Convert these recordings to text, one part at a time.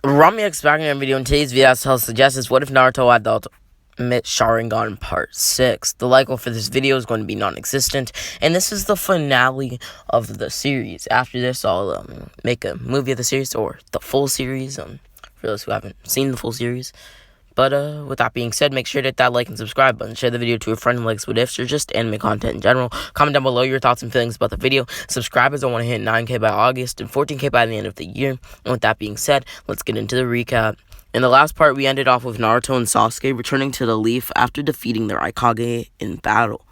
Ramia's back in a video. In today's video, I'll suggest is what if Naruto had the ultimate Sharingan part 6. The likelihood for this video is going to be non-existent, and this is the finale of the series. After this, I'll make a movie of the series, or the full series, for those who haven't seen the full series. But with that being said, make sure to hit that like and subscribe button. Share the video to a friend who likes what ifs or just anime content in general. Comment down below your thoughts and feelings about the video. Subscribe as I want to hit 9K by August and 14K by the end of the year. And with that being said, let's get into the recap. In the last part, we ended off with Naruto and Sasuke returning to the Leaf after defeating their Aikage in battle.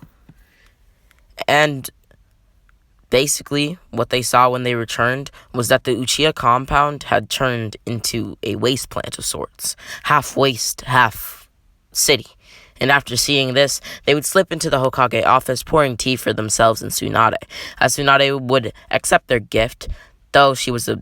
And basically, what they saw when they returned was that the Uchiha compound had turned into a waste plant of sorts. Half waste, half city. And after seeing this, they would slip into the Hokage office, pouring tea for themselves and Tsunade. As Tsunade would accept their gift, though she was a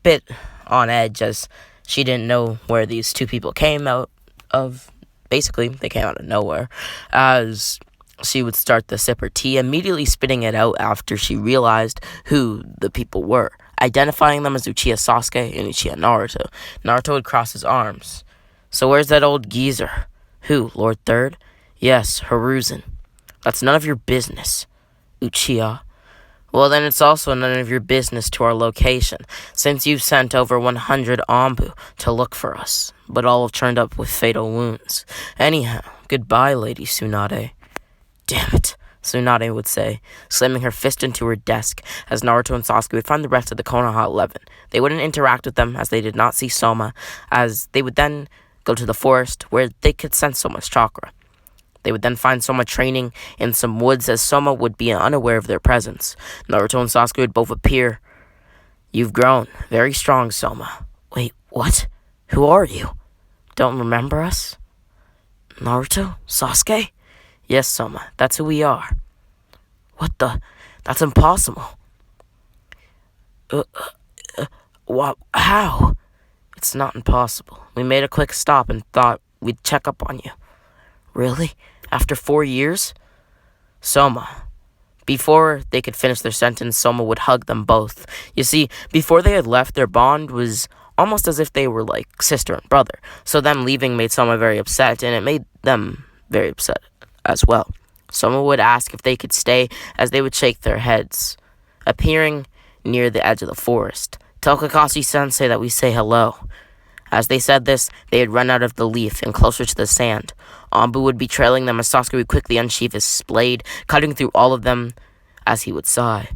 bit on edge as she didn't know where these two people came out of. Basically, they came out of nowhere. As she would start to sip her tea, immediately spitting it out after she realized who the people were, identifying them as Uchiha Sasuke and Uchiha Naruto. Naruto would cross his arms. So where's that old geezer? Who, Lord Third? Yes, Hiruzen. That's none of your business, Uchiha. Well, then it's also none of your business to our location, since you've sent over 100 Anbu to look for us, but all have turned up with fatal wounds. Anyhow, goodbye, Lady Tsunade. Damn it, Tsunade would say, slamming her fist into her desk as Naruto and Sasuke would find the rest of the Konoha 11. They wouldn't interact with them as they did not see Soma, as they would then go to the forest where they could sense Soma's chakra. They would then find Soma training in some woods as Soma would be unaware of their presence. Naruto and Sasuke would both appear. You've grown. Very strong, Soma. Wait, what? Who are you? Don't remember us? Naruto? Sasuke? Yes, Soma, that's who we are. What the? That's impossible. How? It's not impossible. We made a quick stop and thought we'd check up on you. Really? After 4 years? Soma. Before they could finish their sentence, Soma would hug them both. You see, before they had left, their bond was almost as if they were like sister and brother. So them leaving made Soma very upset, and it made them very upset as well. Soma would ask if they could stay, as they would shake their heads. Appearing near the edge of the forest, tell Kakashi-sensei that we say hello. As they said this, they had run out of the leaf and closer to the sand. Anbu would be trailing them as Sasuke would quickly unsheath his blade, cutting through all of them as he would sigh,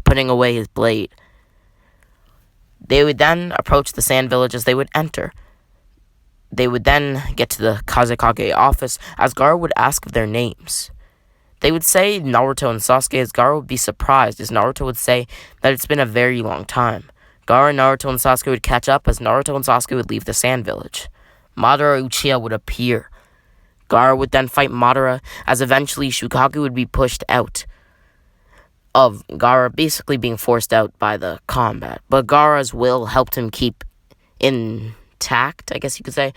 putting away his blade. They would then approach the sand village as they would enter. They would then get to the Kazekage office as Gaara would ask of their names. They would say Naruto and Sasuke as Gaara would be surprised as Naruto would say that it's been a very long time. Gaara, Naruto, and Sasuke would catch up as Naruto and Sasuke would leave the sand village. Madara Uchiha would appear. Gaara would then fight Madara as eventually Shukaku would be pushed out of Gaara basically being forced out by the combat. But Gaara's will helped him keep intact, I guess you could say.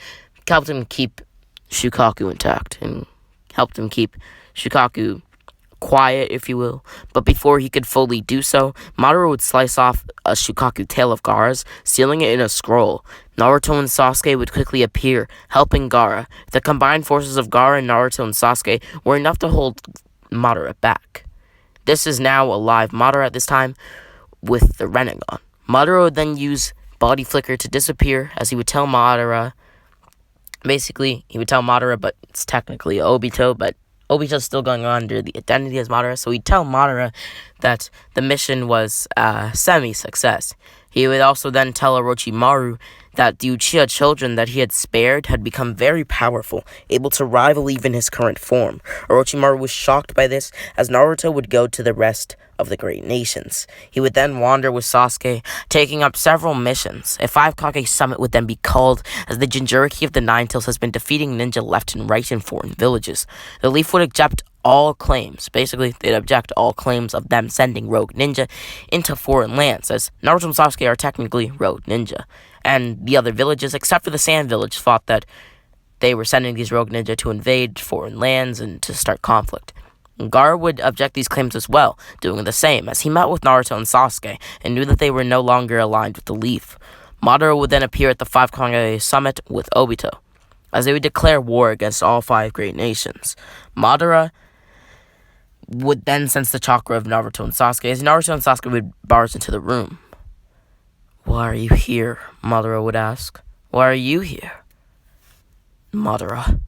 Helped him keep Shukaku intact and helped him keep Shukaku quiet, if you will. But before he could fully do so, Madara would slice off a Shukaku tail of Gaara's, sealing it in a scroll. Naruto and Sasuke would quickly appear, helping Gaara. The combined forces of Gaara, Naruto, and Sasuke were enough to hold Madara back. This is now a live Madara at this time with the Rinnegan. Madara would then use Body Flicker to disappear, as he would tell Madara. Basically, he would tell Madara, but it's technically Obito, but Obito's still going on under the identity as Madara, so he'd tell Madara that the mission was a semi-success. He would also then tell Orochimaru that the Uchiha children that he had spared had become very powerful, able to rival even his current form. Orochimaru was shocked by this, as Naruto would go to the rest of the great nations. He would then wander with Sasuke, taking up several missions. A 5-Kage summit would then be called, as the Jinchuriki of the Nine Tails has been defeating ninja left and right in foreign villages. The Leaf would object all claims. Basically, they'd object all claims of them sending rogue ninja into foreign lands, as Naruto and Sasuke are technically rogue ninja. And the other villages, except for the Sand Village, thought that they were sending these rogue ninja to invade foreign lands and to start conflict. Gaara would object these claims as well, doing the same, as he met with Naruto and Sasuke, and knew that they were no longer aligned with the Leaf. Madara would then appear at the Five Kage Summit with Obito, as they would declare war against all five great nations. Madara would then sense the chakra of Naruto and Sasuke, as Naruto and Sasuke would barge into the room. "Why are you here?" Madara would ask. "Why are you here?" Madara.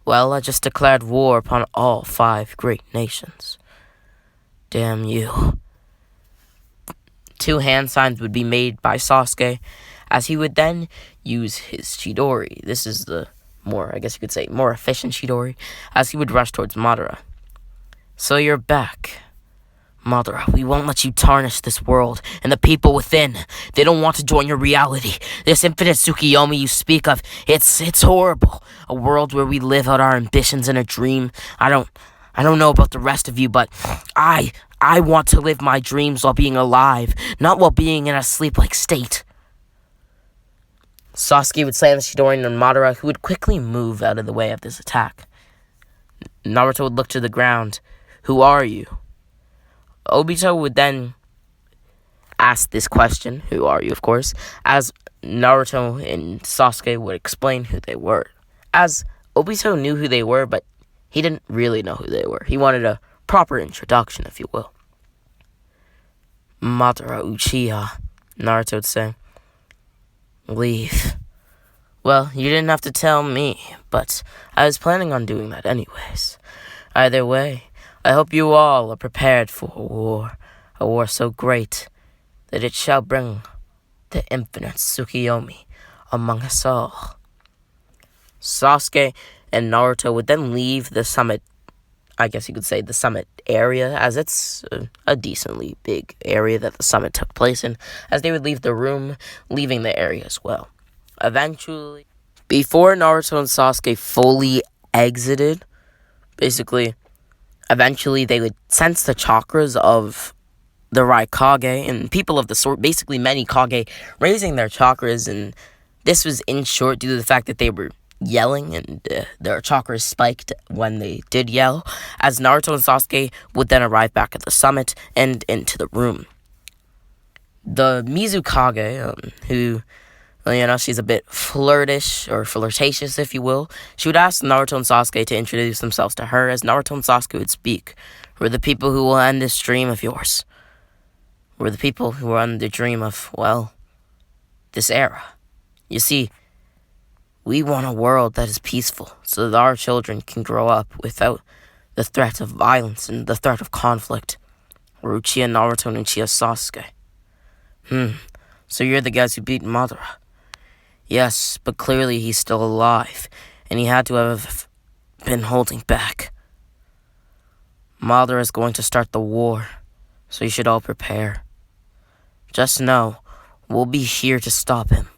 Well, I just declared war upon all five great nations. Damn you. Two hand signs would be made by Sasuke, as he would then use his Chidori. This is the more efficient Chidori, as he would rush towards Madara. "So you're back. Madara, we won't let you tarnish this world and the people within. They don't want to join your reality. This infinite Tsukiyomi you speak of, it's horrible. A world where we live out our ambitions in a dream. I don't know about the rest of you, but I want to live my dreams while being alive, not while being in a sleep-like state." Sasuke would slam the Chidori on Madara, who would quickly move out of the way of this attack. Naruto would look to the ground. "Who are you?" Obito would then ask this question, "Who are you?" of course, as Naruto and Sasuke would explain who they were. As Obito knew who they were, but he didn't really know who they were. He wanted a proper introduction, if you will. "Madara Uchiha," Naruto would say. "Leave. Well, you didn't have to tell me, but I was planning on doing that anyways. Either way, I hope you all are prepared for a war so great that it shall bring the infinite Tsukiyomi among us all." Sasuke and Naruto would then leave the summit, I guess you could say the summit area, as it's a decently big area that the summit took place in, as they would leave the room, leaving the area as well. Eventually, before Naruto and Sasuke fully exited, eventually they would sense the chakras of the Raikage and people of the sort, basically many Kage, raising their chakras, and this was in short due to the fact that they were yelling and their chakras spiked when they did yell, as Naruto and Sasuke would then arrive back at the summit and into the room. The Mizukage, who, she's a bit flirtatious, if you will, she would ask Naruto and Sasuke to introduce themselves to her, as Naruto and Sasuke would speak. "We're the people who will end this dream of yours. We're the people who are on the dream of, this era. You see, we want a world that is peaceful, so that our children can grow up without the threat of violence and the threat of conflict. We're Uchiha Naruto and Uchiha Sasuke." So you're the guys who beat Madara." "Yes, but clearly he's still alive, and he had to have been holding back. Madara is going to start the war, so you should all prepare. Just know, we'll be here to stop him."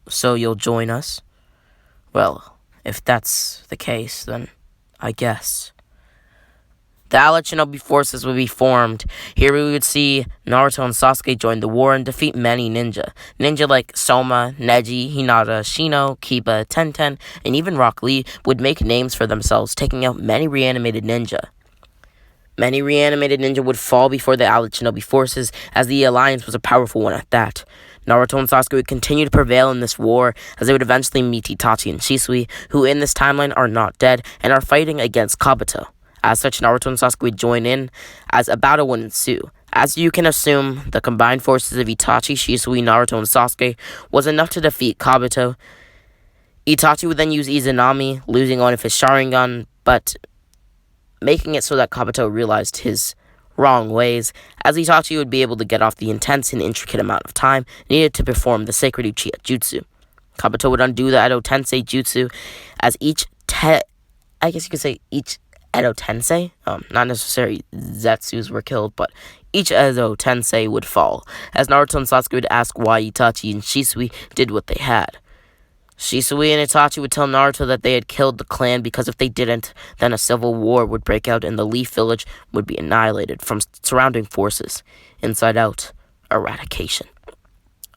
So you'll join us?" "Well, if that's the case, then I guess." The Allied Shinobi forces would be formed. Here we would see Naruto and Sasuke join the war and defeat many ninja. Ninja like Soma, Neji, Hinata, Shino, Kiba, Tenten, and even Rock Lee would make names for themselves, taking out many reanimated ninja. Many reanimated ninja would fall before the Allied Shinobi forces, as the alliance was a powerful one at that. Naruto and Sasuke would continue to prevail in this war, as they would eventually meet Itachi and Shisui, who in this timeline are not dead and are fighting against Kabuto. As such, Naruto and Sasuke would join in, as a battle would ensue. As you can assume, the combined forces of Itachi, Shisui, Naruto, and Sasuke was enough to defeat Kabuto. Itachi would then use Izanami, losing one of his Sharingan, but making it so that Kabuto realized his wrong ways, as Itachi would be able to get off the intense and intricate amount of time needed to perform the sacred Uchiha Jutsu. Kabuto would undo the Edo Tensei Jutsu, as each Edo Tensei, not necessarily Zetsus were killed, but each Edo Tensei would fall, as Naruto and Sasuke would ask why Itachi and Shisui did what they had. Shisui and Itachi would tell Naruto that they had killed the clan because if they didn't, then a civil war would break out and the Leaf Village would be annihilated from surrounding forces. Inside out, eradication.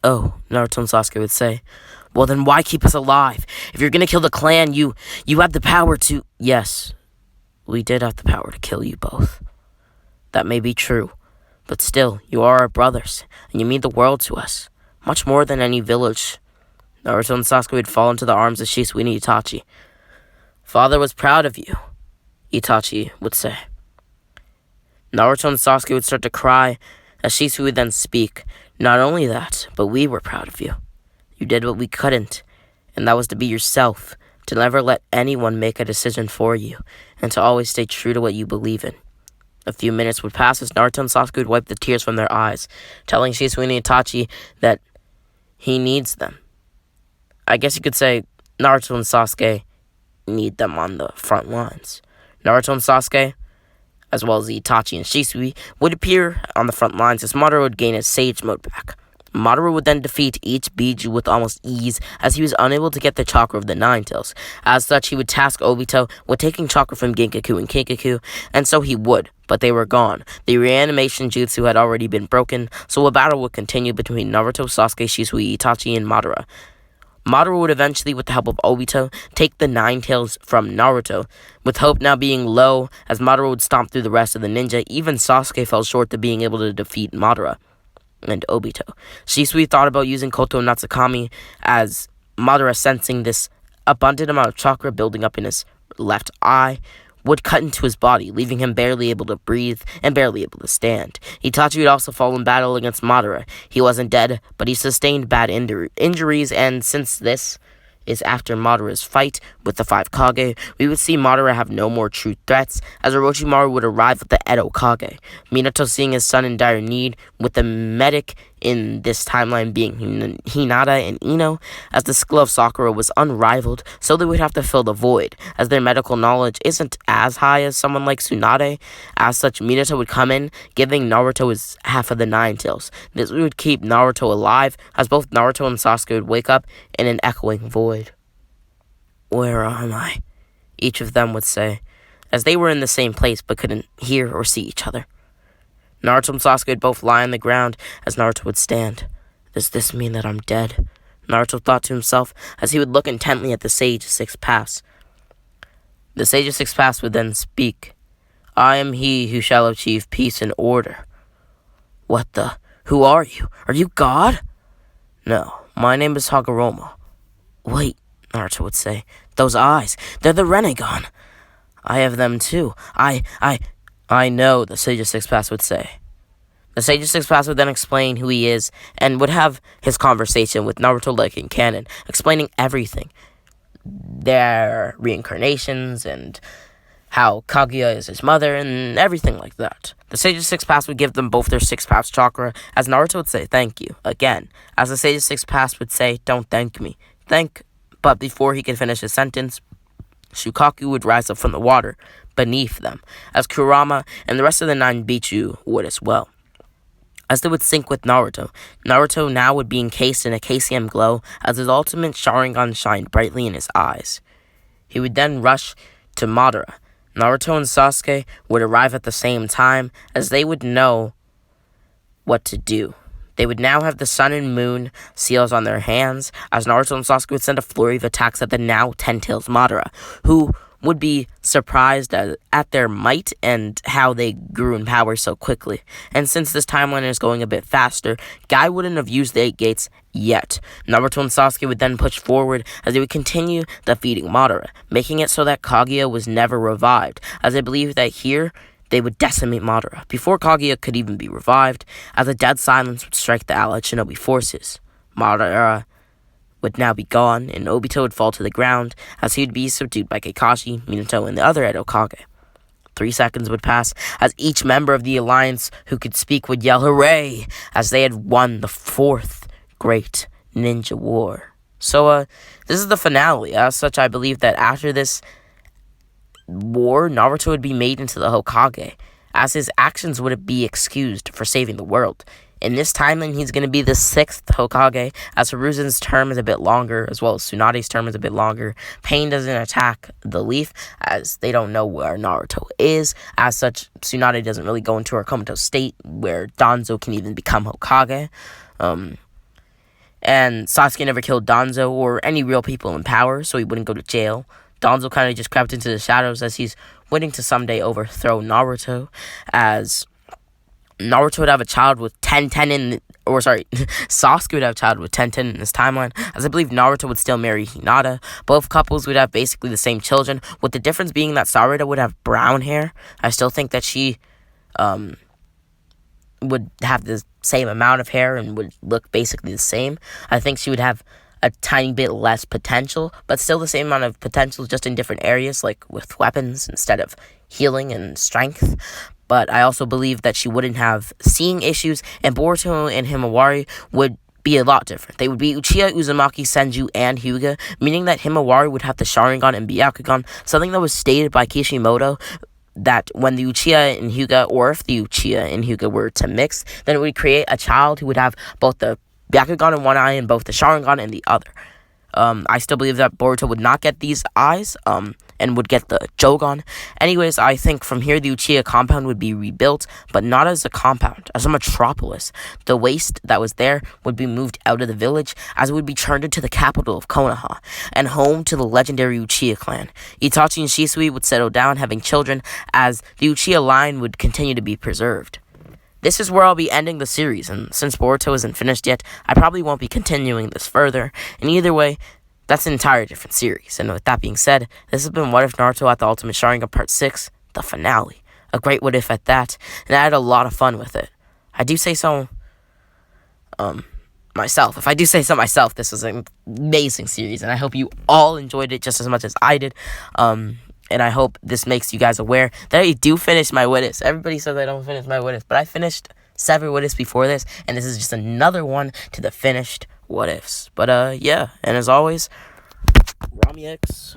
"Oh," Naruto and Sasuke would say, "well then why keep us alive? If you're gonna kill the clan, you have the power to..." "Yes, we did have the power to kill you both. That may be true, But still, you are our brothers, and you mean the world to us. Much more than any village. Naruto and Sasuke would fall into the arms of Shisui and Itachi. Father was proud of you, Itachi would say. Naruto and Sasuke would start to cry, as Shisui would then speak. Not only that, but we were proud of you. You did what we couldn't, and that was to be yourself, to never let anyone make a decision for you, and to always stay true to what you believe in. A few minutes would pass as Naruto and Sasuke would wipe the tears from their eyes, telling Shisui and Itachi that he needs them. I guess you could say Naruto and Sasuke need them on the front lines. Naruto and Sasuke, as well as Itachi and Shisui, would appear on the front lines as Madara would gain his Sage Mode back. Madara would then defeat each Biju with almost ease, as he was unable to get the chakra of the Nine Tails. As such, he would task Obito with taking chakra from Genkaku and Kinkaku, and so he would, but they were gone. The reanimation jutsu had already been broken, so a battle would continue between Naruto, Sasuke, Shisui, Itachi, and Madara. Madara would eventually, with the help of Obito, take the Nine Tails from Naruto, with hope now being low, as Madara would stomp through the rest of the ninja. Even Sasuke fell short of being able to defeat Madara and Obito. Shisui thought about using Koto Natsukami, as Madara, sensing this abundant amount of chakra building up in his left eye, would cut into his body, leaving him barely able to breathe and barely able to stand. Itachi would also fall in battle against Madara. He wasn't dead, but he sustained bad injuries, and since this is after Madara's fight with the 5 Kage, we would see Madara have no more true threats, as Orochimaru would arrive with the Edo Kage. Minato, seeing his son in dire need, with the medic in this timeline being Hinata and Ino, as the skill of Sakura was unrivaled, so they would have to fill the void, as their medical knowledge isn't as high as someone like Tsunade. As such, Minato would come in, giving Naruto his half of the Nine Tails. This would keep Naruto alive, as both Naruto and Sasuke would wake up in an echoing void. Where am I? Each of them would say, as they were in the same place but couldn't hear or see each other. Naruto and Sasuke would both lie on the ground as Naruto would stand. Does this mean that I'm dead? Naruto thought to himself as he would look intently at the Sage of Six Paths. The Sage of Six Paths would then speak. I am he who shall achieve peace and order. What the? Who are you? Are you God? No, my name is Hagoromo. Wait, Naruto would say. Those eyes, they're the Rinnegan. I have them too. I know, the Sage of Six Paths would say. The Sage of Six Paths would then explain who he is, and would have his conversation with Naruto like in canon, explaining everything. Their reincarnations, and how Kaguya is his mother, and everything like that. The Sage of Six Paths would give them both their Six Paths chakra, as Naruto would say thank you, again. As the Sage of Six Paths would say, don't thank me. But before he could finish his sentence, Shukaku would rise up from the water beneath them, as Kurama and the rest of the 9 Bichu would as well. As they would sync with Naruto, Naruto now would be encased in a KCM glow, as his ultimate Sharingan shined brightly in his eyes. He would then rush to Madara. Naruto and Sasuke would arrive at the same time, as they would know what to do. They would now have the Sun and Moon seals on their hands, as Naruto and Sasuke would send a flurry of attacks at the now Ten Tails Madara, who would be surprised at their might and how they grew in power so quickly. And since this timeline is going a bit faster, Guy wouldn't have used the 8 gates yet. Naruto and Sasuke would then push forward as they would continue defeating Madara, making it so that Kaguya was never revived, as I believe that here they would decimate Madara before Kaguya could even be revived, as a dead silence would strike the allied shinobi forces. Madara would now be gone, and Obito would fall to the ground, as he would be subdued by Kakashi, Minato, and the other Edo Kage. 3 seconds would pass, as each member of the alliance who could speak would yell hooray, as they had won the 4th Great Ninja War. So, this is the finale. As such, I believe that after this war, Naruto would be made into the Hokage, as his actions would be excused for saving the world. In this timeline, he's going to be the 6th Hokage, as Hiruzen's term is a bit longer, as well as Tsunade's term is a bit longer. Pain doesn't attack the Leaf, as they don't know where Naruto is. As such, Tsunade doesn't really go into her comatose state, where Danzo can even become Hokage. And Sasuke never killed Danzo or any real people in power, so he wouldn't go to jail. Danzo kind of just crept into the shadows, as he's waiting to someday overthrow Naruto, as Naruto would have a child with 10-10 Sasuke would have a child with 10-10 in this timeline, as I believe Naruto would still marry Hinata. Both couples would have basically the same children, with the difference being that Sarada would have brown hair. I still think that she, would have the same amount of hair and would look basically the same. I think she would have a tiny bit less potential, but still the same amount of potential, just in different areas, like with weapons instead of healing and strength. But I also believe that she wouldn't have seeing issues, and Boruto and Himawari would be a lot different. They would be Uchiha, Uzumaki, Senju, and Hyuga, meaning that Himawari would have the Sharingan and Byakugan, something that was stated by Kishimoto, that when the Uchiha and Hyuga, or if the Uchiha and Hyuga were to mix, then it would create a child who would have both the Byakugan in one eye and both the Sharingan in the other. I still believe that Boruto would not get these eyes, and would get the Jogan. Anyways, I think from here the Uchiha compound would be rebuilt, but not as a compound, as a metropolis. The waste that was there would be moved out of the village, as it would be turned into the capital of Konoha, and home to the legendary Uchiha clan. Itachi and Shisui would settle down, having children, as the Uchiha line would continue to be preserved. This is where I'll be ending the series, and since Boruto isn't finished yet, I probably won't be continuing this further. And either way, that's an entirely different series. And with that being said, this has been What If Naruto at the Ultimate Sharingan Part 6, the finale. A great what if at that, and I had a lot of fun with it. I do say so, myself. If I do say so myself, this was an amazing series, and I hope you all enjoyed it just as much as I did. And I hope this makes you guys aware that I do finish my what ifs. Everybody says I don't finish my what ifs, but I finished 7 what ifs before this, and this is just another one to the finished what ifs. But yeah, and as always, Rami X.